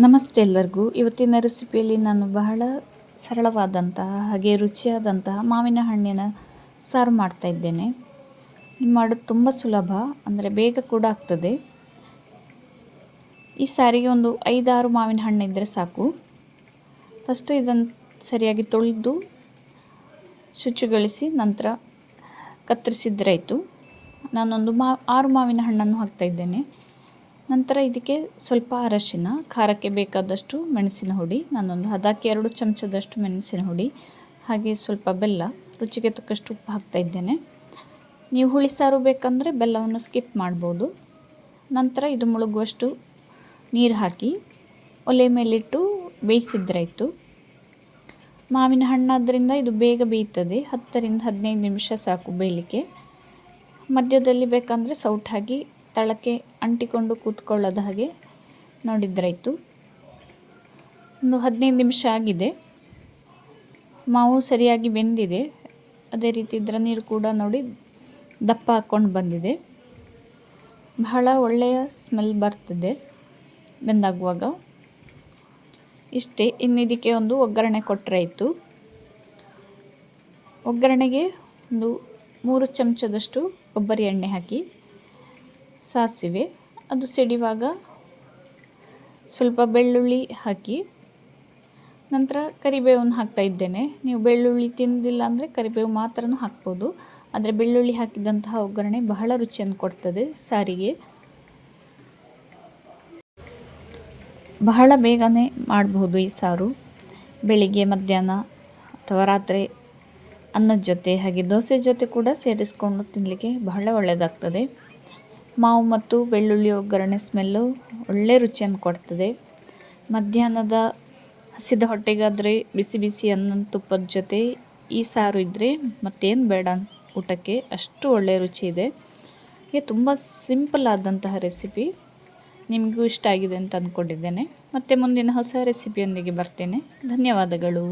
ನಮಸ್ತೆ ಎಲ್ಲರಿಗೂ. ಇವತ್ತಿನ ರೆಸಿಪಿಯಲ್ಲಿ ನಾನು ಬಹಳ ಸರಳವಾದಂತಹ ಹಾಗೆ ರುಚಿಯಾದಂತಹ ಮಾವಿನ ಹಣ್ಣಿನ ಸಾರು ಮಾಡ್ತಾಯಿದ್ದೇನೆ. ಮಾಡೋದು ತುಂಬ ಸುಲಭ, ಅಂದರೆ ಬೇಗ ಕೂಡ ಆಗ್ತದೆ. ಈ ಸಾರಿಗೆ ಒಂದು 5-6 ಮಾವಿನ ಹಣ್ಣು ಇದ್ದರೆ ಸಾಕು. ಫಸ್ಟ್ ಇದನ್ನು ಸರಿಯಾಗಿ ತೊಳೆದು ಶುಚಿಗೊಳಿಸಿ ನಂತರ ಕತ್ತರಿಸಿದ್ರಾಯಿತು. ನಾನೊಂದು 6 ಮಾವಿನ ಹಣ್ಣನ್ನು ಹಾಕ್ತಾಯಿದ್ದೇನೆ. ನಂತರ ಇದಕ್ಕೆ ಸ್ವಲ್ಪ ಅರಶಿನ, ಖಾರಕ್ಕೆ ಬೇಕಾದಷ್ಟು ಮೆಣಸಿನ ಹುಡಿ, ನಾನೊಂದು ಅದಕ್ಕೆ 2 ಚಮಚದಷ್ಟು ಮೆಣಸಿನ ಹುಡಿ, ಹಾಗೆ ಸ್ವಲ್ಪ ಬೆಲ್ಲ, ರುಚಿಗೆ ತಕ್ಕಷ್ಟು ಉಪ್ಪು ಹಾಕ್ತಾಯಿದ್ದೇನೆ. ನೀವು ಹುಳಿ ಸಾರು ಬೇಕಂದರೆ ಬೆಲ್ಲವನ್ನು ಸ್ಕಿಪ್ ಮಾಡ್ಬೋದು. ನಂತರ ಇದು ಮುಳುಗುವಷ್ಟು ನೀರು ಹಾಕಿ ಒಲೆ ಮೇಲಿಟ್ಟು ಬೇಯಿಸಿದ್ರಾಯಿತು. ಮಾವಿನ ಹಣ್ಣಾದ್ದರಿಂದ ಇದು ಬೇಗ ಬೇಯ್ತದೆ. 10-15 ನಿಮಿಷ ಸಾಕು ಬೇಯಲಿಕ್ಕೆ. ಮಧ್ಯದಲ್ಲಿ ಬೇಕಂದರೆ ಸೌಟಾಗಿ ತಳಕ್ಕೆ ಅಂಟಿಕೊಂಡು ಕೂತ್ಕೊಳ್ಳೋದ ಹಾಗೆ ನೋಡಿದ್ರಾಯಿತು. ಒಂದು 15 ನಿಮಿಷ ಆಗಿದೆ. ಮಾವು ಸರಿಯಾಗಿ ಬೆಂದಿದೆ. ಅದೇ ರೀತಿ ಇದರ ನೀರು ಕೂಡ ನೋಡಿ ದಪ್ಪ ಹಾಕ್ಕೊಂಡು ಬಂದಿದೆ. ಬಹಳ ಒಳ್ಳೆಯ ಸ್ಮೆಲ್ ಬರ್ತದೆ ಬೆಂದಾಗುವಾಗ. ಇಷ್ಟೇ. ಇನ್ನು ಇದಕ್ಕೆ ಒಂದು ಒಗ್ಗರಣೆ ಕೊಟ್ಟರೆ ಆಯಿತು. ಒಗ್ಗರಣೆಗೆ ಒಂದು 3 ಚಮಚದಷ್ಟು ಕೊಬ್ಬರಿ ಎಣ್ಣೆ ಹಾಕಿ, ಸಾಸಿವೆ, ಅದು ಸಿಡಿಯುವಾಗ ಸ್ವಲ್ಪ ಬೆಳ್ಳುಳ್ಳಿ ಹಾಕಿ, ನಂತರ ಕರಿಬೇವನ್ನು ಹಾಕ್ತಾ ಇದ್ದೇನೆ. ನೀವು ಬೆಳ್ಳುಳ್ಳಿ ತಿನ್ನೋದಿಲ್ಲ ಅಂದರೆ ಕರಿಬೇವು ಮಾತ್ರನೂ ಹಾಕ್ಬೋದು. ಆದರೆ ಬೆಳ್ಳುಳ್ಳಿ ಹಾಕಿದಂತಹ ಒಗ್ಗರಣೆ ಬಹಳ ರುಚಿಯನ್ನು ಕೊಡ್ತದೆ ಸಾರಿಗೆ. ಬಹಳ ಬೇಗನೆ ಮಾಡಬಹುದು ಈ ಸಾರು. ಬೆಳಿಗ್ಗೆ, ಮಧ್ಯಾಹ್ನ ಅಥವಾ ರಾತ್ರಿ ಅನ್ನದ ಜೊತೆ ಹಾಗೆ ದೋಸೆ ಜೊತೆ ಕೂಡ ಸೇರಿಸ್ಕೊಂಡು ತಿನ್ನಲಿಕ್ಕೆ ಬಹಳ ಒಳ್ಳೆಯದಾಗ್ತದೆ. ಮಾವು ಮತ್ತು ಬೆಳ್ಳುಳ್ಳಿ ಒಗ್ಗರಣೆ ಸ್ಮೆಲ್ಲು ಒಳ್ಳೆ ರುಚಿಯನ್ನು ಕೊಡ್ತದೆ. ಮಧ್ಯಾಹ್ನದ ಹಸಿದ ಹೊಟ್ಟೆಗಾದರೆ ಬಿಸಿ ಬಿಸಿ ಅನ್ನ ತುಪ್ಪದ ಜೊತೆ ಈ ಸಾರು ಇದ್ದರೆ ಮತ್ತೇನು ಬೇಡ ಊಟಕ್ಕೆ, ಅಷ್ಟು ಒಳ್ಳೆಯ ರುಚಿ ಇದೆ. ಇದು ತುಂಬ ಸಿಂಪಲ್ ಆದಂತಹ ರೆಸಿಪಿ. ನಿಮಗೂ ಇಷ್ಟ ಆಗಿದೆ ಅಂತ ಅಂದ್ಕೊಂಡಿದ್ದೇನೆ. ಮತ್ತು ಮುಂದಿನ ಹೊಸ ರೆಸಿಪಿಯೊಂದಿಗೆ ಬರ್ತೇನೆ. ಧನ್ಯವಾದಗಳು.